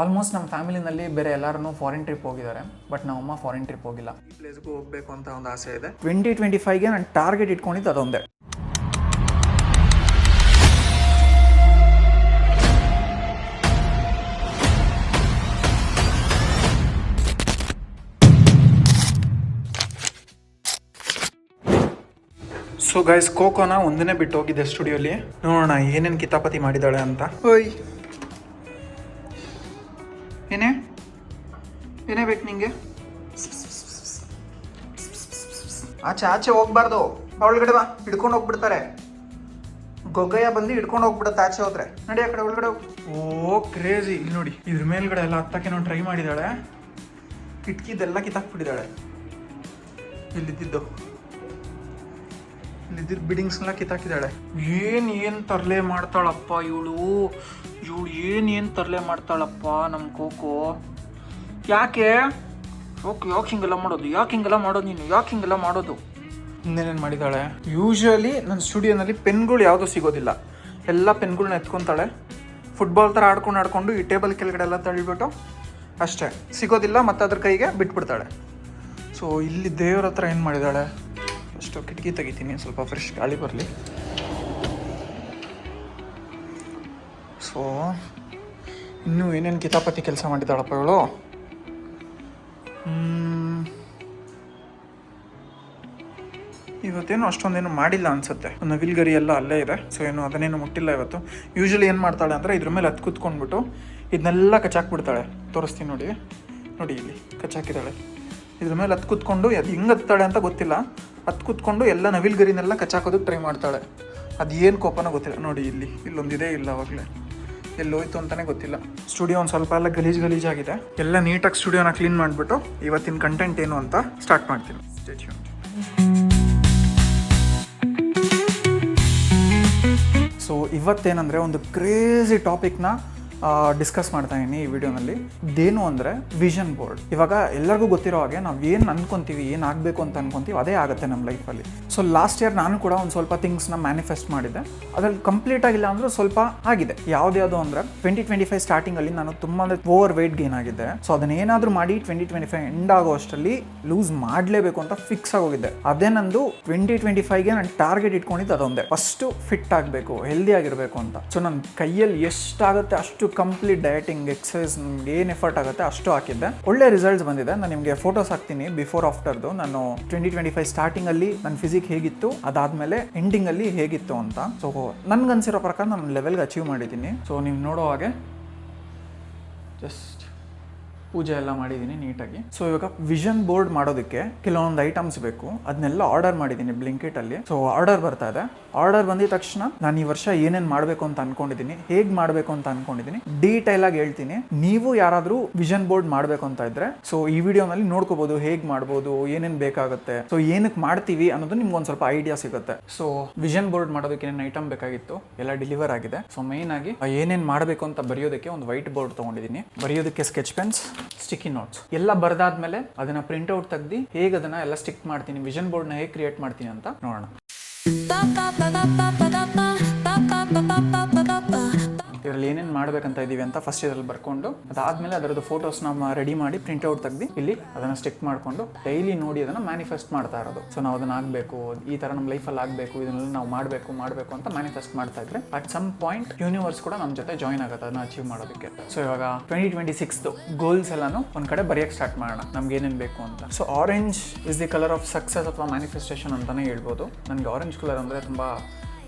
Almost ನಮ್ಮ ಫ್ಯಾಮಿಲಿನಲ್ಲಿ ಬೇರೆ ಎಲ್ಲರೂ ಫಾರಿನ್ ಟ್ರಿಪ್ ಹೋಗಿದ್ದಾರೆ, ಬಟ್ ನಮ್ಮಮ್ಮ ಫಾರಿನ್ ಟ್ರಿಪ್ ಹೋಗಿಲ್ಲ. ಈ ಪ್ಲೇಸ್ಗೂ ಹೋಗಬೇಕು ಅಂತ ಒಂದು ಆಸೆ ಇದೆ. 2025ಗೆ ನಾನು ಟಾರ್ಗೆಟ್ ಇಟ್ಕೊಂಡಿದ್ದು ಅದೊಂದೇ. ಸೊ ಗೈಸ್, ಕೋಕೋನ ಒಂದನೇ ಬಿಟ್ಟು ಹೋಗಿದ್ದೆ ಸ್ಟುಡಿಯೋಲಿ. ನೋಡೋಣ ಏನೇನು ಕಿತಾಪತಿ ಮಾಡಿದ್ದಾಳೆ ಅಂತ. ಓಯ್, ಏನೇ ಏನೇ ಬೇಕು ನಿಂಗೆ? ಆಚೆ ಹೋಗ್ಬಾರ್ದು, ಒಳಗಡೆ ಬಾ, ಹಿಡ್ಕೊಂಡು ಹೋಗ್ಬಿಡ್ತಾರೆ. ಗೊಗ್ಗಯ್ಯ ಬಂದು ಹಿಡ್ಕೊಂಡು ಹೋಗ್ಬಿಡುತ್ತೆ ಆಚೆ ಹೋದ್ರೆ. ನಡಿ ಆ ಕಡೆ ಒಳಗಡೆ ಹೋಗಿ. ಓ ಕ್ರೇಜಿ, ಇಲ್ಲಿ ನೋಡಿ, ಇದ್ರ ಮೇಲ್ಗಡೆ ಎಲ್ಲ ಹತ್ತಕ್ಕೆ ನಾವು ಟ್ರೈ ಮಾಡಿದ್ದಾಳೆ. ಕಿಟಕಿದೆಲ್ಲ ಕಿತ್ತಾಕ್ಬಿಟ್ಟಿದ್ದಾಳೆ. ಇಲ್ಲಿದ್ದು ಬಿಲ್ಡಿಂಗ್ಸ್ನೆಲ್ಲ ಕಿತ್ತಾಕಿದ್ದಾಳೆ. ಏನು ತರಲೆ ಮಾಡ್ತಾಳಪ್ಪ ಇವಳು ಏನು ತರಲೆ ಮಾಡ್ತಾಳಪ್ಪ ನಮ್ಮ ಕೋಕೋ. ಯಾಕೆ ಹಿಂಗೆಲ್ಲ ಮಾಡೋದು? ನೀನು ಯಾಕೆ ಹಿಂಗೆಲ್ಲ ಮಾಡೋದು? ಇನ್ನೇನೇನು ಮಾಡಿದ್ದಾಳೆ? ಯೂಶ್ವಲಿ ನನ್ನ ಸ್ಟುಡಿಯೋನಲ್ಲಿ ಪೆನ್ಗಳು ಯಾವುದೂ ಸಿಗೋದಿಲ್ಲ. ಎಲ್ಲ ಪೆನ್ಗಳನ್ನ ಎತ್ಕೊತಾಳೆ. ಫುಟ್ಬಾಲ್ ಥರ ಆಡ್ಕೊಂಡು ಈ ಟೇಬಲ್ ಕೆಳಗಡೆ ಎಲ್ಲ ತಳ್ಳಿಬಿಟ್ಟು ಅಷ್ಟೇ, ಸಿಗೋದಿಲ್ಲ. ಮತ್ತು ಅದ್ರ ಕೈಗೆ ಬಿಟ್ಬಿಡ್ತಾಳೆ. ಸೊ ಇಲ್ಲಿ ದೇವ್ರ ಹತ್ರ ಏನು ಮಾಡಿದ್ದಾಳೆ? ಅಷ್ಟು ಕಿಟಕಿ ತೆಗಿತೀನಿ, ಸ್ವಲ್ಪ ಫ್ರೆಶ್ ಗಾಳಿ ಬರಲಿ. ಸೊ ಇನ್ನೂ ಏನೇನು ಕಿತಾಪತಿ ಕೆಲಸ ಮಾಡಿದ್ದಾಳಪ್ಪ ಇವಳು. ಇವತ್ತೇನು ಅಷ್ಟೊಂದೇನು ಮಾಡಿಲ್ಲ ಅನ್ಸುತ್ತೆ. ನವಿಲ್ಗರಿ ಎಲ್ಲ ಅಲ್ಲೇ ಇದೆ. ಸೊ ಏನು ಅದನ್ನೇನು ಮುಟ್ಟಿಲ್ಲ ಇವತ್ತು. ಯೂಶ್ವಲಿ ಏನು ಮಾಡ್ತಾಳೆ ಅಂದರೆ ಇದ್ರ ಮೇಲೆ ಹತ್ತು ಕೂತ್ಕೊಂಡ್ಬಿಟ್ಟು ಇದನ್ನೆಲ್ಲ ಕಚ್ಚಾಕ್ಬಿಡ್ತಾಳೆ. ತೋರಿಸ್ತೀನಿ ನೋಡಿ ಇಲ್ಲಿ ಕಚ್ಚಾಕಿದ್ದಾಳೆ. ಇದ್ರ ಮೇಲೆ ಹತ್ತು ಕೂತ್ಕೊಂಡು ಅದು ಹೆಂಗೆ ಹತ್ತಾಳೆ ಅಂತ ಗೊತ್ತಿಲ್ಲ. ಹತ್ತು ಕೂತ್ಕೊಂಡು ಎಲ್ಲ ನವಿಲ್ಗರಿನೆಲ್ಲ ಕಚ್ಚಾಕೋದಕ್ಕೆ ಟ್ರೈ ಮಾಡ್ತಾಳೆ. ಅದು ಏನು ಕೋಪನೋ ಗೊತ್ತಿಲ್ಲ. ನೋಡಿ ಇಲ್ಲೊಂದಿದೆ, ಇಲ್ಲ ಅವಾಗಲೇ ಎಲ್ಲೋಯ್ತು ಅಂತಲೇ ಗೊತ್ತಿಲ್ಲ. ಸ್ಟುಡಿಯೋ ಒಂದು ಸ್ವಲ್ಪ ಎಲ್ಲ ಗಲೀಜಾಗಿದೆ. ಎಲ್ಲ ನೀಟಾಗಿ ಸ್ಟುಡಿಯೋನ ಕ್ಲೀನ್ ಮಾಡಿಬಿಟ್ಟು ಇವತ್ತಿನ ಕಂಟೆಂಟ್ ಏನು ಅಂತ ಸ್ಟಾರ್ಟ್ ಮಾಡ್ತೀನಿ. Stay tuned. ಸೊ ಇವತ್ತೇನಂದರೆ ಒಂದು ಕ್ರೇಜಿ ಟಾಪಿಕ್ನ ಡಿಸ್ಕಸ್ ಮಾಡ್ತಾ ಇದ್ದೀನಿ ಈ ವಿಡಿಯೋನಲ್ಲಿ. ಇದೇನು ಅಂದರೆ ವಿಷನ್ ಬೋರ್ಡ್. ಇವಾಗ ಎಲ್ಲರಿಗೂ ಗೊತ್ತಿರೋ ಹಾಗೆ ನಾವು ಏನು ಅನ್ಕೊಂತೀವಿ, ಏನು ಆಗಬೇಕು ಅಂತ ಅನ್ಕೊಂತೀವಿ, ಅದೇ ಆಗುತ್ತೆ ನಮ್ಮ ಲೈಫಲ್ಲಿ. ಸೊ ಲಾಸ್ಟ್ ಇಯರ್ ನಾನು ಕೂಡ ಒಂದು ಸ್ವಲ್ಪ ಥಿಂಗ್ಸ್ನ ಮ್ಯಾನಿಫೆಸ್ಟ್ ಮಾಡಿದ್ದೆ. ಅದ್ರಲ್ಲಿ ಕಂಪ್ಲೀಟ್ ಆಗಿಲ್ಲ ಅಂದರೂ ಸ್ವಲ್ಪ ಆಗಿದೆ. ಯಾವ್ದು ಅಂದರೆ 2025 ಸ್ಟಾರ್ಟಿಂಗಲ್ಲಿ ನಾನು ತುಂಬ ಅಂದರೆ ಓವರ್ ವೆಯ್ಟ್ ಗೇನ್ ಆಗಿದ್ದೆ. ಸೊ ಅದನ್ನೇನಾದರೂ ಮಾಡಿ 2025 ಎಂಡ್ ಆಗೋ ಅಷ್ಟರಲ್ಲಿ ಲೂಸ್ ಮಾಡಲೇಬೇಕು ಅಂತ ಫಿಕ್ಸ್ ಆಗೋಗಿದ್ದೆ. ಅದೇ ನಂದು 2025ಗೆ ನಾನು ಟಾರ್ಗೆಟ್ ಇಟ್ಕೊಂಡಿದ್ದು ಅದೊಂದೇ. ಫಸ್ಟು ಫಿಟ್ ಆಗಬೇಕು, ಹೆಲ್ದಿ ಆಗಿರಬೇಕು ಅಂತ. ಸೊ ನನ್ನ ಕೈಯಲ್ಲಿ ಎಷ್ಟಾಗುತ್ತೆ ಅಷ್ಟು ಕಂಪ್ಲೀಟ್ ಡಯಟಿಂಗ್, ಎಕ್ಸಸೈಸ್, ಏನು ಎಫರ್ಟ್ ಆಗುತ್ತೆ ಅಷ್ಟು ಹಾಕಿದ್ದೆ. ಒಳ್ಳೆ ರಿಸಲ್ಟ್ಸ್ ಬಂದಿದೆ. ನಾನು ನಿಮಗೆ ಫೋಟೋಸ್ ಹಾಕ್ತೀನಿ ಬಿಫೋರ್ ಆಫ್ಟರ್ದು. ನಾನು 2025 ಸ್ಟಾರ್ಟಿಂಗಲ್ಲಿ ನನ್ನ ಫಿಸಿಕ್ ಹೇಗಿತ್ತು, ಅದಾದಮೇಲೆ ಎಂಡಿಂಗಲ್ಲಿ ಹೇಗಿತ್ತು ಅಂತ. ಸೊ ನನ್ಗನ್ಸಿರೋ ಪ್ರಕಾರ ನಾನು ಲೆವೆಲ್ಗೆ ಅಚೀವ್ ಮಾಡಿದ್ದೀನಿ. ಸೊ ನೀವು ನೋಡೋ ಹಾಗೆ ಜಸ್ಟ್ ಪೂಜೆ ಎಲ್ಲ ಮಾಡಿದ್ದೀನಿ ನೀಟಾಗಿ. ಸೊ ಇವಾಗ ವಿಷನ್ ಬೋರ್ಡ್ ಮಾಡೋದಕ್ಕೆ ಕೆಲವೊಂದು ಐಟಮ್ಸ್ ಬೇಕು. ಅದನ್ನೆಲ್ಲ ಆರ್ಡರ್ ಮಾಡಿದ್ದೀನಿ ಬ್ಲಿಂಕಿಟಲ್ಲಿ. ಸೊ ಆರ್ಡರ್ ಬರ್ತಾ ಇದೆ. ಆರ್ಡರ್ ಬಂದಿದ ತಕ್ಷಣ ನಾನು ಈ ವರ್ಷ ಏನೇನು ಮಾಡಬೇಕು ಅಂತ ಅನ್ಕೊಂಡಿದ್ದೀನಿ, ಹೇಗೆ ಮಾಡಬೇಕು ಅಂತ ಅನ್ಕೊಂಡಿದ್ದೀನಿ, ಡೀಟೈಲ್ ಆಗಿ ಹೇಳ್ತೀನಿ. ನೀವು ಯಾರಾದರೂ ವಿಷನ್ ಬೋರ್ಡ್ ಮಾಡಬೇಕು ಅಂತ ಇದ್ರೆ ಸೊ ಈ ವಿಡಿಯೋನಲ್ಲಿ ನೋಡ್ಕೋಬಹುದು ಹೇಗೆ ಮಾಡ್ಬೋದು, ಏನೇನು ಬೇಕಾಗುತ್ತೆ, ಸೊ ಏನಕ್ಕೆ ಮಾಡ್ತೀವಿ ಅನ್ನೋದು ನಿಮ್ಗೆ ಒಂದು ಸ್ವಲ್ಪ ಐಡಿಯಾ ಸಿಗುತ್ತೆ. ಸೊ ವಿಷನ್ ಬೋರ್ಡ್ ಮಾಡೋದಕ್ಕೆ ಏನೇನು ಐಟಮ್ ಬೇಕಾಗಿತ್ತು ಎಲ್ಲ ಡೆಲಿವರ್ ಆಗಿದೆ. ಸೊ ಮೇನ್ ಆಗಿ ಏನೇನು ಮಾಡಬೇಕು ಅಂತ ಬರೆಯೋದಕ್ಕೆ ಒಂದು ವೈಟ್ ಬೋರ್ಡ್ ತೊಗೊಂಡಿದ್ದೀನಿ. ಬರೆಯೋದಕ್ಕೆ ಸ್ಕೆಚ್ ಪೆನ್ಸ್, ಸ್ಟಿಕ್ಕಿ ನೋಟ್ಸ್ ಎಲ್ಲ ಬರ್ದಾದ್ಮೇಲೆ ಅದನ್ನ ಪ್ರಿಂಟ್ ಔಟ್ ತೆಗ್ದು ಹೇಗೆ ಅದನ್ನ ಎಲ್ಲ ಸ್ಟಿಕ್ ಮಾಡ್ತೀನಿ, ವಿಷನ್ ಬೋರ್ಡ್ ನ ಹೇಗೆ ಕ್ರಿಯೇಟ್ ಮಾಡ್ತೀನಿ ಅಂತ ನೋಡೋಣ. ಇದರಲ್ಲಿ ಏನೇನು ಮಾಡ್ಬೇಕಂತ ಇದೀವಿ ಅಂತ ಫಸ್ಟ್ ಇದರಲ್ಲಿ ಬರ್ಕೊಂಡು ಅದಾದ್ಮೇಲೆ ಅದರದ್ದು ಫೋಟೋಸ್ ನಾವು ರೆಡಿ ಮಾಡಿ ಪ್ರಿಂಟ್ ಔಟ್ ತೆಗ್ದು ಇಲ್ಲಿ ಅದನ್ನ ಸ್ಟಿಕ್ ಮಾಡ್ಕೊಂಡು ಡೈಲಿ ನೋಡಿ ಅದನ್ನ ಮ್ಯಾನಿಫೆಸ್ಟ್ ಮಾಡ್ತಾ ಇರೋದು. ಸೊ ನಾವು ಅದನ್ನ ಆಗಬೇಕು, ಈ ತರ ನಮ್ಮ ಲೈಫಲ್ಲಿ ಆಗಬೇಕು, ಇದನ್ನೆಲ್ಲ ನಾವು ಮಾಡಬೇಕು ಅಂತ ಮ್ಯಾನಿಫೆಸ್ಟ್ ಮಾಡ್ತಾ ಇದ್ರೆ ಅಟ್ ಸಮ್ ಪಾಯಿಂಟ್ ಯೂನಿವರ್ಸ್ ಕೂಡ ನಮ್ಮ ಜೊತೆ ಜಾಯಿನ್ ಆಗುತ್ತೆ ಅದನ್ನ ಅಚೀವ್ ಮಾಡೋದಕ್ಕೆ. ಸೊ ಇವಾಗ 2026 ಗೋಲ್ಸ್ ಎಲ್ಲಾನು ಒಂದ್ ಕಡೆ ಬರೆಯಕ್ಕೆ ಸ್ಟಾರ್ಟ್ ಮಾಡೋಣ, ನಮ್ಗೆ ಏನೇನು ಬೇಕು ಅಂತ. So orange is the colour of success ಅಥವಾ ಮ್ಯಾನಿಫೆಸ್ಟೇಷನ್ ಅಂತಾನೆ ಹೇಳ್ಬೋದು. ನನಗೆ ಆರೆಂಜ್ ಕಲರ್ ಅಂದ್ರೆ ತುಂಬಾ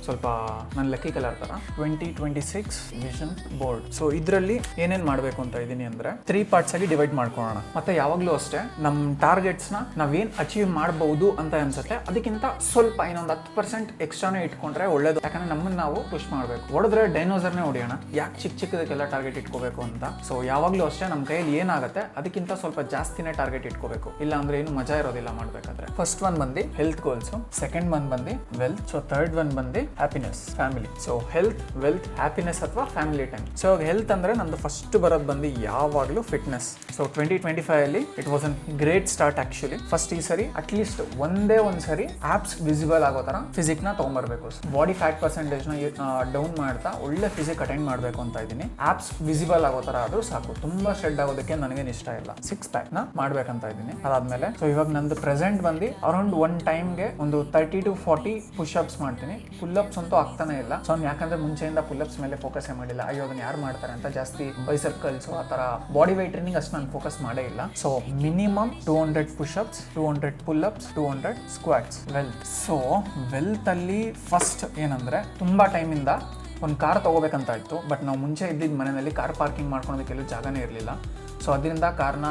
ಸ್ವಲ್ಪ ನನ್ನ ಲಕ್ಕಿ ಕಲರ್ ಥರ. 2026 ವಿಷನ್ ಬೋರ್ಡ್. ಸೊ ಇದರಲ್ಲಿ ಏನೇನು ಮಾಡಬೇಕು ಅಂತ ಇದ್ದೀನಿ ಅಂದರೆ 3 ಪಾರ್ಟ್ಸ್ ಆಗಿ ಡಿವೈಡ್ ಮಾಡ್ಕೊಳ್ಳೋಣ. ಮತ್ತೆ ಯಾವಾಗಲೂ ಅಷ್ಟೇ ನಮ್ಮ ಟಾರ್ಗೆಟ್ಸ್ನ ನಾವೇನು ಅಚೀವ್ ಮಾಡಬಹುದು ಅಂತ ಅನ್ಸುತ್ತೆ ಅದಕ್ಕಿಂತ ಸ್ವಲ್ಪ ಇನ್ನೊಂದು 10% ಎಕ್ಸ್ಟ್ರಾನೇ ಇಟ್ಕೊಂಡ್ರೆ ಒಳ್ಳೇದು. ಯಾಕಂದ್ರೆ ನಮ್ಮನ್ನು ನಾವು ಪುಷ್ ಮಾಡಬೇಕು. ಹೊಡೆದ್ರೆ ಡೈನೋಸರ್ನೇ ಹೊಡೆಯೋಣ, ಯಾಕೆ ಚಿಕ್ಕದಕ್ಕೆಲ್ಲ ಟಾರ್ಗೆಟ್ ಇಟ್ಕೋಬೇಕು ಅಂತ. ಸೊ ಯಾವಾಗಲೂ ಅಷ್ಟೇ ನಮ್ಮ ಕೈಯಲ್ಲಿ ಏನಾಗುತ್ತೆ ಅದಕ್ಕಿಂತ ಸ್ವಲ್ಪ ಜಾಸ್ತಿನೇ ಟಾರ್ಗೆಟ್ ಇಟ್ಕೋಬೇಕು, ಇಲ್ಲ ಅಂದ್ರೆ ಏನು ಮಜಾ ಇರೋದಿಲ್ಲ ಮಾಡಬೇಕಾದ್ರೆ. ಫಸ್ಟ್ ಒನ್ ಬಂದು ಹೆಲ್ತ್ ಗೋಲ್ಸು, ಸೆಕೆಂಡ್ ಒನ್ ಬಂದು ವೆಲ್ತ್, ಸೊ ಥರ್ಡ್ ಒನ್ ಬಂದು happiness, family. So health, wealth, happiness ಅಥವಾ ಫ್ಯಾಮಿಲಿ ಟೈಮ್. ಸೊ ಹೆಲ್ತ್ ಅಂದರೆ ನಂದು ಫಸ್ಟ್ ಬರೋದು ಬಂದು ಯಾವಾಗಲೂ ಫಿಟ್ನೆಸ್. ಸೊ 2025 ಅಲ್ಲಿ it was an great start actually. First ಈ ಸರಿ ಅಟ್ಲೀಸ್ಟ್ ಒಂದೇ ಒಂದು ಸರಿ ಆಪ್ಸ್ ವಿಸಿಬಲ್ ಆಗೋ ಥರ ಫಿಸಿಕ್ನ ತೊಗೊಂಬರ್ಬೇಕು. ಬಾಡಿ ಫ್ಯಾಟ್ ಪರ್ಸೆಂಟೇಜ್ನ ಡೌನ್ ಮಾಡ್ತಾ ಒಳ್ಳೆ ಫಿಸಿಕ್ ಅಟೆಂಡ್ ಮಾಡಬೇಕು ಅಂತ ಇದ್ದೀನಿ. ಆಪ್ಸ್ ವಿಸಿಬಲ್ ಆಗೋ ಥರ ಆದರೂ ಸಾಕು. ತುಂಬಾ ಶೆಡ್ ಆಗೋದಕ್ಕೆ ನನಗೇನು ಇಷ್ಟ ಇಲ್ಲ. 6 ಪ್ಯಾಕ್ ನ ಮಾಡ್ಬೇಕಂತ ಇದ್ದೀನಿ. ಅದಾದ್ಮೇಲೆ ಸೊ ಇವಾಗ ನಂದು ಪ್ರೆಸೆಂಟ್ ಬಂದು ಅರೌಂಡ್ ಒನ್ ಟೈಮ್ಗೆ ಒಂದು 30 to 40 ಪುಷಪ್ಸ್ ಮಾಡ್ತೀನಿ. ಪುಲ್ಅಪ್ಸ್ ಅಂತೂ ಆಗ್ತಾನೆ ಇಲ್ಲ. ಸೊ ಯಾಕಂದ್ರೆ ಮುಂಚೆಯಿಂದ ಪುಲ್ಅಪ್ಸ್ ಮೇಲೆ ಫೋಕಸ್ ಮಾಡಿಲ್ಲ. ಅಯ್ಯೋ ಅದನ್ನ ಯಾರು ಮಾಡ್ತಾರೆ ಅಂತ ಜಾಸ್ತಿ ಬೈಸರ್ಕಲ್ಸ್ ಆ ಥರ ಬಾಡಿ ವೈಟ್ ಟ್ರೈನಿಂಗ್ ಅಷ್ಟು ನಾನು ಫೋಕಸ್ ಮಾಡೇ ಇಲ್ಲ. So minimum 200 push-ups, 200 pull-ups, 200 squats. Wealth. So wealth ಅಲ್ಲಿ ಫಸ್ಟ್ ಏನಂದ್ರೆ ತುಂಬಾ ಟೈಮಿಂದ ಒಂದು ಕಾರ್ ತೊಗೋಬೇಕಂತ ಇತ್ತು. ಬಟ್ ನಾವು ಮುಂಚೆ ಇದ್ದಿದ್ದ ಮನೆಯಲ್ಲಿ ಕಾರ್ ಪಾರ್ಕಿಂಗ್ ಮಾಡ್ಕೊಳೋದಕ್ಕೆಲ್ಲೂ ಜಾಗನೇ ಇರಲಿಲ್ಲ. ಸೊ ಅದರಿಂದ ಕಾರ್ನ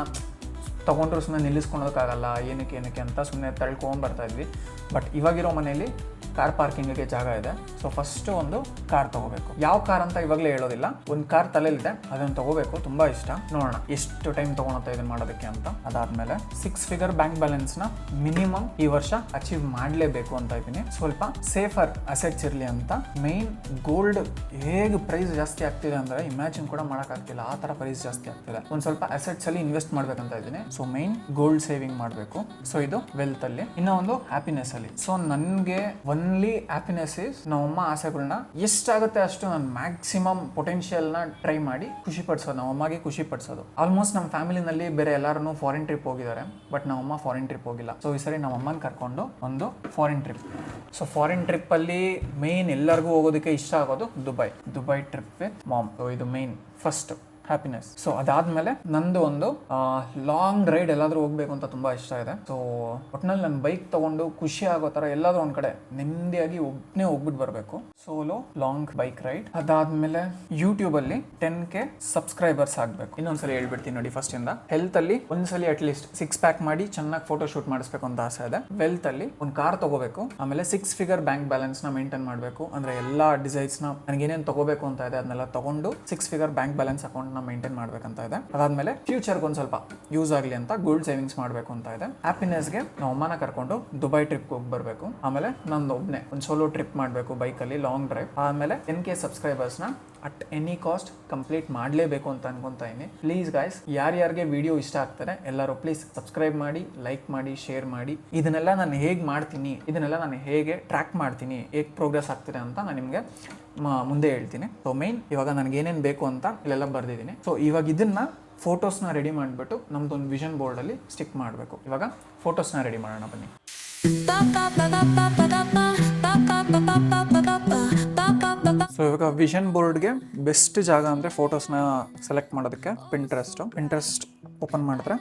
ತೊಗೊಂಡ್ರು ಸುಮ್ಮನೆ ನಿಲ್ಲಿಸ್ಕೊಳೋದಕ್ಕಾಗಲ್ಲ, ಏನಕ್ಕೆ ಅಂತ ಸುಮ್ಮನೆ ತಳ್ಕೊಂಬರ್ತಾ ಇದ್ವಿ. ಬಟ್ ಇವಾಗಿರೋ ಮನೆಯಲ್ಲಿ ಕಾರ್ ಪಾರ್ಕಿಂಗಿಗೆ ಜಾಗ ಇದೆ. ಸೊ ಫಸ್ಟ್ ಒಂದು ಕಾರ್ ತೊಗೋಬೇಕು. ಯಾವ ಕಾರ್ ಅಂತ ಇವಾಗಲೇ ಹೇಳೋದಿಲ್ಲ. ಒಂದು ಕಾರ್ ತಲೆಯಲ್ಲಿದೆ, ಅದನ್ನು ತೊಗೋಬೇಕು. ತುಂಬ ಇಷ್ಟ. ನೋಡೋಣ ಎಷ್ಟು ಟೈಮ್ ತೊಗೊಳತ್ತೆ ಇದನ್ನು ಮಾಡೋದಕ್ಕೆ ಅಂತ. ಅದಾದಮೇಲೆ 6 ಫಿಗರ್ ಬ್ಯಾಂಕ್ ಬ್ಯಾಲೆನ್ಸ್ನ ಮಿನಿಮಮ್ ಈ ವರ್ಷ ಅಚೀವ್ ಮಾಡಲೇಬೇಕು ಅಂತ ಇದ್ದೀನಿ. ಸ್ವಲ್ಪ ಸೇಫರ್ ಅಸೆಟ್ಸ್ ಇರಲಿ ಅಂತ. ಮೇನ್ ಗೋಲ್ಡ್ ಹೇಗೆ ಪ್ರೈಸ್ ಜಾಸ್ತಿ ಆಗ್ತಿದೆ ಅಂದರೆ ಇಮ್ಯಾಜಿನ್ ಕೂಡ ಮಾಡೋಕ್ಕಾಗ್ತಿಲ್ಲ, ಆ ಥರ ಪ್ರೈಸ್ ಜಾಸ್ತಿ ಆಗ್ತಿದೆ. ಒಂದು ಸ್ವಲ್ಪ ಅಸೆಟ್ಸಲ್ಲಿ ಇನ್ವೆಸ್ಟ್ ಮಾಡಬೇಕಂತ ಇದ್ದೀನಿ. ಸೊ ಮೇನ್ ಗೋಲ್ಡ್ ಸೇವಿಂಗ್ ಮಾಡಬೇಕು. ಸೊ ಇದು ವೆಲ್ತ್ ಅಲ್ಲಿ. ಇನ್ನೂ ಒಂದು ಹ್ಯಾಪಿನೆಸ್ ಅಲ್ಲಿ. ಸೊ ನನಗೆ ಒನ್ಲಿ ಹ್ಯಾಪಿನೆಸ್ ಇಸ್ ನಮ್ಮಮ್ಮ ಆಸೆಗಳನ್ನ ಎಷ್ಟಾಗುತ್ತೆ ಅಷ್ಟು ನಾನು ಮ್ಯಾಕ್ಸಿಮಮ್ ಪೊಟೆನ್ಷಿಯಲ್ನ ಟ್ರೈ ಮಾಡಿ ಖುಷಿ ಪಡಿಸೋದು, ನಮ್ಮಮ್ಮಗೆ ಖುಷಿ ಪಡಿಸೋದು. ಆಲ್ಮೋಸ್ಟ್ ನಮ್ಮ ಫ್ಯಾಮಿಲಿನಲ್ಲಿ ಬೇರೆ ಎಲ್ಲರೂ ಫಾರಿನ್ ಟ್ರಿಪ್ ಹೋಗಿದ್ದಾರೆ, ಬಟ್ ನಮ್ಮಮ್ಮ ಫಾರಿನ್ ಟ್ರಿಪ್ ಹೋಗಿಲ್ಲ. ಸೊ ಈ ಸರಿ ನಮ್ಮಮ್ಮನ ಕರ್ಕೊಂಡು ಒಂದು foreign trip. So foreign trip ಅಲ್ಲಿ ಮೇನ್ ಎಲ್ಲರಿಗೂ ಹೋಗೋದಕ್ಕೆ ಇಷ್ಟ ಆಗೋದು Dubai trip with mom. So ಇದು ಮೇನ್ ಫಸ್ಟ್ ಹ್ಯಾಪಿನೆಸ್. ಸೊ ಅದಾದ್ಮೇಲೆ ನಂದು ಒಂದು ಲಾಂಗ್ ರೈಡ್ ಎಲ್ಲಾದ್ರೂ ಹೋಗ್ಬೇಕು ಅಂತ ತುಂಬಾ ಇಷ್ಟ ಇದೆ. ಸೊ ಒಟ್ನಲ್ಲಿ ನನ್ನ ಬೈಕ್ ತಗೊಂಡು ಖುಷಿ ಆಗೋ ತರ ಎಲ್ಲಾದ್ರೂ ಒಂದ್ ಕಡೆ ನೆಮ್ಮದಿಯಾಗಿ ಒಬ್ಬನೇ ಹೋಗ್ಬಿಟ್ಟು ಬರಬೇಕು. Solo long bike ride. ಅದಾದ್ಮೇಲೆ ಯೂಟ್ಯೂಬ್ ಅಲ್ಲಿ 10K ಸಬ್ಸ್ಕ್ರೈಬರ್ಸ್ ಆಗ್ಬೇಕು. ಇನ್ನೊಂದ್ಸಲಿ ಹೇಳ್ಬಿಡ್ತೀನಿ ನೋಡಿ ಫಸ್ಟ್ ಇಂದ. ಹೆಲ್ತ್ ಅಲ್ಲಿ ಒಂದ್ಸಲಿ ಅಟ್ಲೀಸ್ಟ್ 6 ಪ್ಯಾಕ್ ಮಾಡಿ ಚೆನ್ನಾಗಿ ಫೋಟೋ ಶೂಟ್ ಮಾಡಿಸ್ಬೇಕು ಅಂತ ಆಸೆ ಇದೆ. ವೆಲ್ತ್ ಅಲ್ಲಿ ಒಂದು ಕಾರ್ ತಗೋಬೇಕು. ಆಮೇಲೆ 6 ಫಿಗರ್ ಬ್ಯಾಂಕ್ ಬ್ಯಾಲೆನ್ಸ್ ನ ಮೇಂಟೈನ್ ಮಾಡಬೇಕು. ಅಂದ್ರೆ ಎಲ್ಲಾ ಡಿಸೈನ್ಸ್ ನ ನನಗೇನೇನು ತಗೋಬೇಕು ಅಂತ ಇದೆ ಅದನ್ನೆಲ್ಲ ತಗೊಂಡು 6 figure bank balance account maintain ಮಾಡ್ಬೇಕಂತ ಇದೆ. ಅದಾದ್ಮೇಲೆ ಫ್ಯೂಚರ್ಗೆ ಒಂದು ಸ್ವಲ್ಪ ಯೂಸ್ ಆಗಲಿ ಅಂತ ಗೋಲ್ಡ್ ಸೇವಿಂಗ್ಸ್ ಮಾಡಬೇಕು ಅಂತ ಇದೆ. ಹ್ಯಾಪಿನೆಸ್ಗೆ ನಾವು ಅಮ್ಮನ ಕರ್ಕೊಂಡು ದುಬೈ ಟ್ರಿಪ್ ಹೋಗಿ ಬರಬೇಕು. ಆಮೇಲೆ ನಂದು ಒಬ್ಬನೇ ಒಂದು ಸೋಲೋ ಟ್ರಿಪ್ ಮಾಡಬೇಕು ಬೈಕಲ್ಲಿ, ಲಾಂಗ್ ಡ್ರೈವ್. ಆಮೇಲೆ 10K ಸಬ್ಸ್ಕ್ರೈಬರ್ಸ್ನ ಅಟ್ ಎನಿ ಕಾಸ್ಟ್ ಕಂಪ್ಲೀಟ್ ಮಾಡಲೇಬೇಕು ಅಂತ ಅನ್ಕೊಂತಾ ಇದ್ದೀನಿ. ಪ್ಲೀಸ್ ಗೈಸ್, ಯಾರ್ಯಾರಿಗೆ ವಿಡಿಯೋ ಇಷ್ಟ ಆಗ್ತಾರೆ ಎಲ್ಲರೂ ಪ್ಲೀಸ್ ಸಬ್ಸ್ಕ್ರೈಬ್ ಮಾಡಿ, ಲೈಕ್ ಮಾಡಿ, ಶೇರ್ ಮಾಡಿ. ಇದನ್ನೆಲ್ಲ ನಾನು ಹೇಗೆ ಮಾಡ್ತೀನಿ, ಇದನ್ನೆಲ್ಲ ನಾನು ಹೇಗೆ ಟ್ರ್ಯಾಕ್ ಮಾಡ್ತೀನಿ, ಹೇಗೆ ಪ್ರೋಗ್ರೆಸ್ ಆಗ್ತಿದೆ ಅಂತ ನಾನು ನಿಮಗೆ ಮುಂದೆ ಹೇಳ್ತೀನಿ. ಸೊ ಮೇನ್ ಇವಾಗ ನನಗೆ ಏನೇನು ಬೇಕು ಅಂತ ಇಲ್ಲೆಲ್ಲ ಬರ್ದಿದ್ದೀನಿ. ಸೊ ಇವಾಗ ಇದನ್ನ ಫೋಟೋಸ್ನ ರೆಡಿ ಮಾಡಿಬಿಟ್ಟು ನಮ್ದೊಂದು ವಿಷನ್ ಬೋರ್ಡಲ್ಲಿ ಸ್ಟಿಕ್ ಮಾಡಬೇಕು. ಇವಾಗ ಫೋಟೋಸ್ನ ರೆಡಿ ಮಾಡೋಣ ಬನ್ನಿ. ಸೊ ಇವಾಗ ವಿಷನ್ ಬೋರ್ಡ್ಗೆ ಬೆಸ್ಟ್ ಜಾಗ ಅಂದರೆ ಫೋಟೋಸ್ನ ಸೆಲೆಕ್ಟ್ ಮಾಡೋದಕ್ಕೆ ಪಿಂಟ್ರೆಸ್ಟ್ ಓಪನ್ ಮಾಡಿದ್ರೆ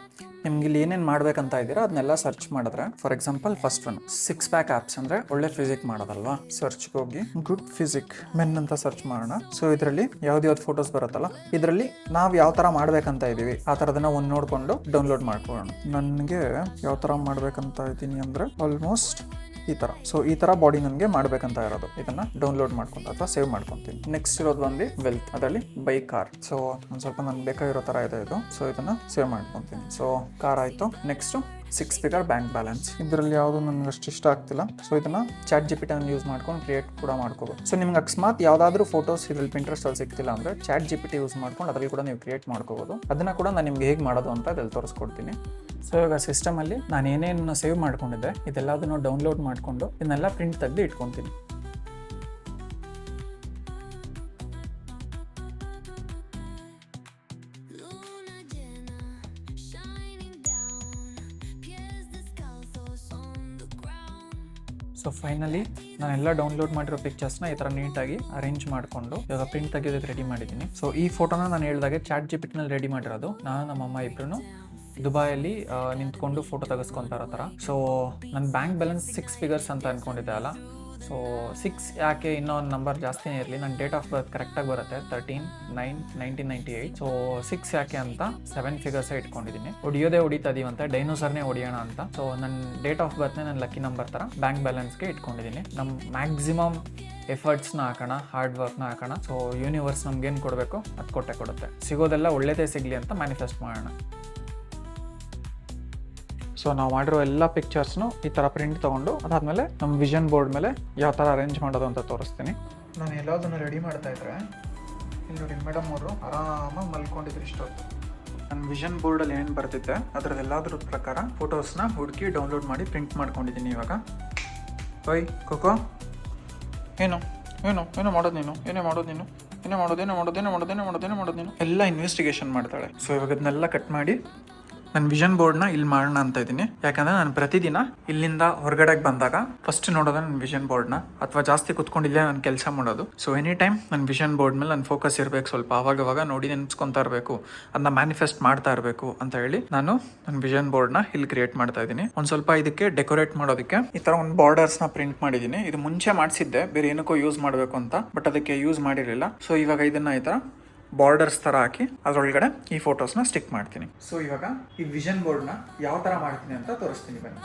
ನಿಮ್ಗೆ ಇಲ್ಲಿ ಏನೇನು ಮಾಡ್ಬೇಕಂತ ಇದ್ದೀರಾ ಅದನ್ನೆಲ್ಲ ಸರ್ಚ್ ಮಾಡಿದ್ರೆ, for example first one 6 pack apps ಅಂದರೆ ಒಳ್ಳೆ ಫಿಸಿಕ್ ಮಾಡೋದಲ್ವಾ. ಸರ್ಚ್ಗೆ ಹೋಗಿ ಗುಡ್ ಫಿಸಿಕ್ ಮೆನ್ ಅಂತ ಸರ್ಚ್ ಮಾಡೋಣ. ಸೊ ಇದರಲ್ಲಿ ಯಾವ್ದು ಫೋಟೋಸ್ ಬರುತ್ತಲ್ಲ, ಇದರಲ್ಲಿ ನಾವು ಯಾವ ಥರ ಮಾಡ್ಬೇಕಂತ ಇದ್ದೀವಿ ಆ ಥರದನ್ನ ಒಂದು ನೋಡಿಕೊಂಡು ಡೌನ್ಲೋಡ್ ಮಾಡ್ಕೊಳ್ಳೋಣ. ನನಗೆ ಯಾವ ಥರ ಮಾಡ್ಬೇಕಂತ ಇದ್ದೀನಿ ಅಂದರೆ ಆಲ್ಮೋಸ್ಟ್ ಈ ಥರ. ಸೊ ಈ ಥರ ಬಾಡಿ ನನಗೆ ಮಾಡಬೇಕಂತ ಇರೋದು. ಇದನ್ನ ಡೌನ್ಲೋಡ್ ಮಾಡ್ಕೊಂಡು ಅಥವಾ ಸೇವ್ ಮಾಡ್ಕೊತೀನಿ. ನೆಕ್ಸ್ಟ್ ಇರೋದು ಬಂದು ವೆಲ್ತ್, ಅದರಲ್ಲಿ ಬೈಕ್, ಕಾರ್. ಸೊ ಒಂದು ಸ್ವಲ್ಪ ನನಗೆ ಬೇಕಾಗಿರೋ ಥರ ಇದೆ ಇದು. ಸೊ ಇದನ್ನ ಸೇವ್ ಮಾಡ್ಕೊತೀನಿ. ಸೊ ಕಾರ್ ಆಯಿತು. Next 6 figure bank balance. ಇದರಲ್ಲಿ ಯಾವುದು ನನಗೆ ಅಷ್ಟು ಇಷ್ಟ ಆಗ್ತಿಲ್ಲ. ಸೊ ಇದನ್ನ ChatGPT ಯೂಸ್ ಮಾಡ್ಕೊಂಡು ಕ್ರಿಯೇಟ್ ಕೂಡ ಮಾಡ್ಕೋಬೋದು. ಸೊ ನಿಮ್ಗೆ ಅಕಸ್ಮಾತ್ ಯಾವುದಾದ್ರೂ ಫೋಟೋಸ್ ಇದರಲ್ಲಿ ಪಿಂಟ್ರೆಸ್ಟಲ್ಲಿ ಸಿಗ್ತಿಲ್ಲ ಅಂದರೆ ChatGPT ಯೂಸ್ ಮಾಡ್ಕೊಂಡು ಅದರಲ್ಲಿ ಕೂಡ ನೀವು ಕ್ರಿಯೇಟ್ ಮಾಡ್ಕೋಬೋದು. ಅದನ್ನ ಕೂಡ ನಾನು ನಿಮ್ಗೆ ಹೇಗೆ ಮಾಡೋದು ಅಂತ ಇದರಲ್ಲಿ ತೋರಿಸ್ಕೊಡ್ತೀನಿ. ಸೊ ಇವಾಗ ಸಿಸ್ಟಮಲ್ಲಿ ನಾನು ಏನೇನು ಸೇವ್ ಮಾಡ್ಕೊಂಡಿದ್ದೆ ಇದೆಲ್ಲದನ್ನು ಡೌನ್ಲೋಡ್ ಮಾಡಿಕೊಂಡು ಇದನ್ನೆಲ್ಲ ಪ್ರಿಂಟ್ ತೆಗೆದು ಇಟ್ಕೊತೀನಿ. ಸೊ ಫೈನಲಿ ನಾನೆಲ್ಲ ಡೌನ್ಲೋಡ್ ಮಾಡಿರೋ ಪಿಕ್ಚರ್ಸ್ನ ಈ ಥರ ನೀಟಾಗಿ ಅರೇಂಜ್ ಮಾಡಿಕೊಂಡು ಇವಾಗ ಪ್ರಿಂಟ್ ತೆಗೆಯೋದಕ್ಕೆ ರೆಡಿ ಮಾಡಿದ್ದೀನಿ. ಸೊ ಈ ಫೋಟೋನ ನಾನು ಹೇಳಿದಾಗೆ ChatGPT ರೆಡಿ ಮಾಡಿರೋದು. ನಾನು ನಮ್ಮಮ್ಮ ಇಬ್ಬರು ದುಬೈಯಲ್ಲಿ ನಿಂತ್ಕೊಂಡು ಫೋಟೋ ತೆಗೆಸ್ಕೊತಾ ಇರೋ ಥರ. ಸೊ ನನ್ನ ಬ್ಯಾಂಕ್ ಬ್ಯಾಲೆನ್ಸ್ 6 ಫಿಗರ್ಸ್ ಅಂತ ಅಂದ್ಕೊಂಡಿದ್ದೆ ಅಲ್ಲ. ಸೊ 6 ಯಾಕೆ, ಇನ್ನೂ ಒಂದು ನಂಬರ್ ಜಾಸ್ತಿನೇ ಇರಲಿ. ನನ್ನ ಡೇಟ್ ಆಫ್ ಬರ್ತ್ ಕರೆಕ್ಟಾಗಿ ಬರುತ್ತೆ 13/9/1998. ಸೊ 6 ಯಾಕೆ ಅಂತ 7 ಫಿಗರ್ಸೇ ಇಟ್ಕೊಂಡಿದ್ದೀನಿ. ಹೊಡಿತಾ ಇದೀವಂತೆ, ಡೈನೋಸರ್ನೇ ಹೊಡಿಯೋಣ ಅಂತ. ಸೊ ನನ್ನ ಡೇಟ್ ಆಫ್ ಬರ್ತ್ನೇ ನನ್ನ ಲಕ್ಕಿ ನಂಬರ್ ಥರ ಬ್ಯಾಂಕ್ ಬ್ಯಾಲೆನ್ಸ್ಗೆ ಇಟ್ಕೊಂಡಿದ್ದೀನಿ. ನಮ್ಮ ಮ್ಯಾಕ್ಸಿಮಮ್ ಎಫರ್ಟ್ಸ್ನ ಹಾಕೋಣ, ಹಾರ್ಡ್ ವರ್ಕ್ನ ಹಾಕೋಣ. ಸೊ ಯೂನಿವರ್ಸ್ ನಮ್ಗೇನು ಕೊಡಬೇಕು ಅದು ಕೊಡುತ್ತೆ. ಸಿಗೋದೆಲ್ಲ ಒಳ್ಳೇದೇ ಸಿಗಲಿ ಅಂತ ಮ್ಯಾನಿಫೆಸ್ಟ್ ಮಾಡೋಣ. ಸೊ ನಾವು ಮಾಡಿರೋ ಎಲ್ಲ ಪಿಕ್ಚರ್ಸ್ನು ಈ ಥರ ಪ್ರಿಂಟ್ ತೊಗೊಂಡು ಅದಾದಮೇಲೆ ನಮ್ಮ ವಿಷನ್ ಬೋರ್ಡ್ ಮೇಲೆ ಯಾವ ಥರ ಅರೇಂಜ್ ಮಾಡೋದು ಅಂತ ತೋರಿಸ್ತೀನಿ. ನಾನು ಎಲ್ಲದನ್ನು ರೆಡಿ ಮಾಡ್ತಾ ಇದ್ರೆ ಇಲ್ಲಿ ನೋಡಿ ಮೇಡಮ್ ಅವರು ಆರಾಮಾಗಿ ಮಲ್ಕೊಂಡಿದ್ರು ಇಷ್ಟೊತ್ತು. ನನ್ನ ವಿಷನ್ ಬೋರ್ಡಲ್ಲಿ ಏನು ಬರ್ತಿದ್ದೆ ಅದರದ್ದೆಲ್ಲದ್ರ ಪ್ರಕಾರ ಫೋಟೋಸ್ನ ಹುಡುಕಿ ಡೌನ್ಲೋಡ್ ಮಾಡಿ ಪ್ರಿಂಟ್ ಮಾಡ್ಕೊಂಡಿದ್ದೀನಿ ಇವಾಗ. ಓಯ್ ಕೋಕೋ, ಏನು ಏನು ಏನೋ ಮಾಡೋದು ನೀನು, ಏನೇ ಮಾಡೋದು ನೀನು, ಏನೇ ಮಾಡೋದು ನೀನು ಎಲ್ಲ ಇನ್ವೆಸ್ಟಿಗೇಷನ್ ಮಾಡ್ತಾಳೆ. ಸೊ ಇವಾಗ ಅದನ್ನೆಲ್ಲ ಕಟ್ ಮಾಡಿ ನನ್ನ ವಿಷನ್ ಬೋರ್ಡ್ನ ಇಲ್ಲಿ ಮಾಡೋಣ ಅಂತ ಇದ್ದೀನಿ. ಯಾಕಂದರೆ ನಾನು ಪ್ರತಿದಿನ ಇಲ್ಲಿಂದ ಹೊರಗಡೆಗೆ ಬಂದಾಗ ಫಸ್ಟ್ ನೋಡೋದು ನನ್ನ ವಿಷನ್ ಬೋರ್ಡ್ನ, ಅಥವಾ ಜಾಸ್ತಿ ಕುತ್ಕೊಂಡಿಲ್ಲೇ ನಾನು ಕೆಲಸ ಮಾಡೋದು. ಸೊ ಎನಿ ಟೈಮ್ ನನ್ನ ವಿಷನ್ ಬೋರ್ಡ್ ಮೇಲೆ ನನ್ನ ಫೋಕಸ್ ಇರಬೇಕು, ಸ್ವಲ್ಪ ಅವಾಗವಾಗ ನೋಡಿ ನೆನ್ಸ್ಕೊತಾ ಇರಬೇಕು, ಅದನ್ನ ಮ್ಯಾನಿಫೆಸ್ಟ್ ಮಾಡ್ತಾ ಇರಬೇಕು ಅಂತ ಹೇಳಿ ನಾನು ನನ್ನ ವಿಷನ್ ಬೋರ್ಡ್ನ ಇಲ್ಲಿ ಕ್ರಿಯೇಟ್ ಮಾಡ್ತಾ ಇದ್ದೀನಿ. ಒಂದು ಸ್ವಲ್ಪ ಇದಕ್ಕೆ ಡೆಕೋರೇಟ್ ಮಾಡೋದಕ್ಕೆ ಈ ಥರ ಒಂದು ಬಾರ್ಡರ್ಸ್ನ ಪ್ರಿಂಟ್ ಮಾಡಿದ್ದೀನಿ. ಇದು ಮುಂಚೆ ಮಾಡಿಸಿದ್ದೆ ಬೇರೆ ಏನಕ್ಕೋ ಯೂಸ್ ಮಾಡಬೇಕು ಅಂತ, ಬಟ್ ಅದಕ್ಕೆ ಯೂಸ್ ಮಾಡಿರಲಿಲ್ಲ. ಸೊ ಇವಾಗ ಇದನ್ನ ಈ ಥರ ಬಾರ್ಡರ್ಸ್ ಥರ ಹಾಕಿ ಅದರೊಳಗಡೆ ಈ ಫೋಟೋಸ್ನ ಸ್ಟಿಕ್ ಮಾಡ್ತೀನಿ. ಸೊ ಇವಾಗ ಈ ವಿಷನ್ ಬೋರ್ಡ್ನ ಯಾವ ಥರ ಮಾಡ್ತೀನಿ ಅಂತ ತೋರಿಸ್ತೀನಿ ಬನ್ನಿ.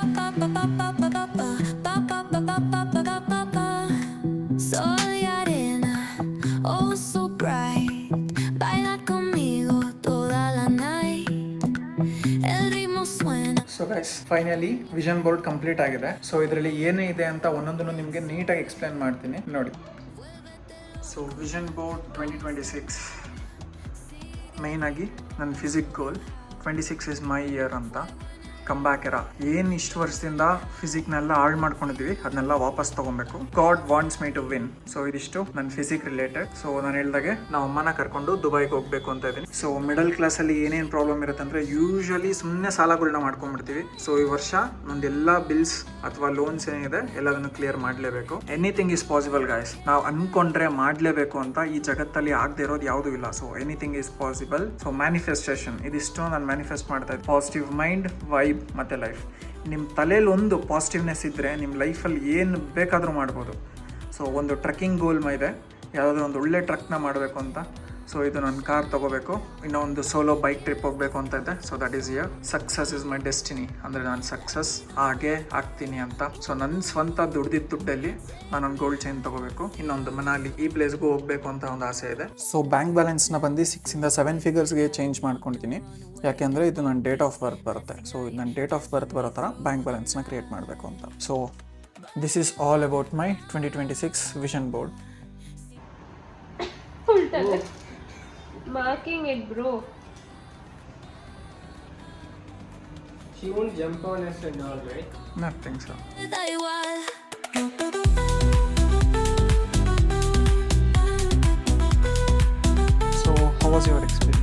So guys, finally vision board complete ಆಗಿದೆ. ಸೊ ಇದರಲ್ಲಿ ಏನೇ ಇದೆ ಅಂತ ಒಂದೊಂದನ್ನು ನಿಮಗೆ ನೀಟಾಗಿ ಎಕ್ಸ್ಪ್ಲೇನ್ ಮಾಡ್ತೀನಿ ನೋಡಿ. ಸೊ ವಿಷನ್ ಬೋರ್ಡ್ 2026 ಮೇಯ್ನ್ ಆಗಿ ನನ್ನ physique goal 26 is my year ಅಂತ. ಕಮ್ ಬ್ಯಾಕ್ ಎರಾ, ಏನು ಇಷ್ಟು ವರ್ಷದಿಂದ ಫಿಸಿಕ್ನೆಲ್ಲ ಹಾಳು ಮಾಡ್ಕೊಂಡಿದ್ದೀವಿ ಅದನ್ನೆಲ್ಲ ವಾಪಸ್ ತೊಗೊಬೇಕು. God wants me to win. So ಇದಿಷ್ಟು ನನ್ನ ಫಿಸಿಕ್ ರಿಲೇಟೆಡ್. ಸೊ ನಾನು ಹೇಳ್ದಾಗೆ ನಾವು ಅಮ್ಮನ ಕರ್ಕೊಂಡು ದುಬೈಗೆ ಹೋಗ್ಬೇಕು ಅಂತ ಇದ್ದೀನಿ. ಸೊ ಮಿಡಲ್ ಕ್ಲಾಸಲ್ಲಿ ಏನೇನು ಪ್ರಾಬ್ಲಮ್ ಇರುತ್ತೆ ಅಂದರೆ ಯೂಶಲಿ ಸುಮ್ಮನೆ ಸಾಲಗಳನ್ನ ಮಾಡ್ಕೊಂಡ್ಬಿಡ್ತೀವಿ. ಸೊ ಈ ವರ್ಷ ನಂದೆಲ್ಲ ಬಿಲ್ಸ್ ಅಥವಾ ಲೋನ್ಸ್ ಏನಿದೆ ಎಲ್ಲದನ್ನು ಕ್ಲಿಯರ್ ಮಾಡಲೇಬೇಕು. Anything is possible guys. ನಾವು ಅನ್ಕೊಂಡ್ರೆ ಮಾಡಲೇಬೇಕು ಅಂತ ಈ ಜಗತ್ತಲ್ಲಿ ಆಗದೆ ಇರೋದು ಯಾವುದೂ ಇಲ್ಲ. So anything is possible. So manifestation ಇದಿಷ್ಟು ನಾನು ಮ್ಯಾನಿಫೆಸ್ಟ್ ಮಾಡ್ತಾ ಇದ್ದೆ. ಪಾಸಿಟಿವ್ ಮೈಂಡ್, ವೈಬ್ ಮತ್ತು ಲೈಫ್. ನಿಮ್ಮ ತಲೆಯಲ್ಲಿ ಒಂದು ಪಾಸಿಟಿವ್ನೆಸ್ ಇದ್ದರೆ ನಿಮ್ಮ ಲೈಫಲ್ಲಿ ಏನು ಬೇಕಾದರೂ ಮಾಡ್ಬೋದು. ಸೊ ಒಂದು ಟ್ರಕ್ಕಿಂಗ್ ಗೋಲ್ ಇದೆ, ಯಾವುದಾದ್ರೂ ಒಂದು ಒಳ್ಳೆ ಟ್ರಕ್ನ ಮಾಡಬೇಕು ಅಂತ. ಸೊ ಇದು ನನ್ನ ಕಾರ್ ತೊಗೋಬೇಕು, ಇನ್ನೊಂದು ಸೋಲೋ ಬೈಕ್ ಟ್ರಿಪ್ ಹೋಗಬೇಕು ಅಂತ ಇದೆ. So that is here success is my destiny. ಅಂದರೆ ನಾನು ಸಕ್ಸಸ್ ಆಗೇ ಆಗ್ತೀನಿ ಅಂತ. ಸೊ ನನ್ನ ಸ್ವಂತ ದುಡ್ದಿದ್ದ ದುಡ್ಡಲ್ಲಿ ನಾನೊಂದು ಗೋಲ್ಡ್ ಚೈನ್ ತೊಗೋಬೇಕು, ಇನ್ನೊಂದು ಮನಾಲಿ ಈ ಪ್ಲೇಸ್ಗೂ ಹೋಗಬೇಕು ಅಂತ ಒಂದು ಆಸೆ ಇದೆ. ಸೊ ಬ್ಯಾಂಕ್ ಬ್ಯಾಲೆನ್ಸ್ನ ಬಂದು 6 ಇಂದ 7 ಫಿಗರ್ಸ್ಗೆ ಚೇಂಜ್ ಮಾಡ್ಕೊಳ್ತೀನಿ. ಯಾಕೆಂದರೆ ಇದು ನನ್ನ ಡೇಟ್ ಆಫ್ ಬರ್ತ್ ಬರುತ್ತೆ. ಸೊ ನನ್ನ ಡೇಟ್ ಆಫ್ ಬರ್ತ್ ಬರೋ ಥರ ಬ್ಯಾಂಕ್ ಬ್ಯಾಲೆನ್ಸ್ನ ಕ್ರಿಯೇಟ್ ಮಾಡಬೇಕು ಅಂತ. So this is all about my 2026 vision board. Marking it, bro. She won't jump on us and all, right? Nothing, sir. So, how was your experience?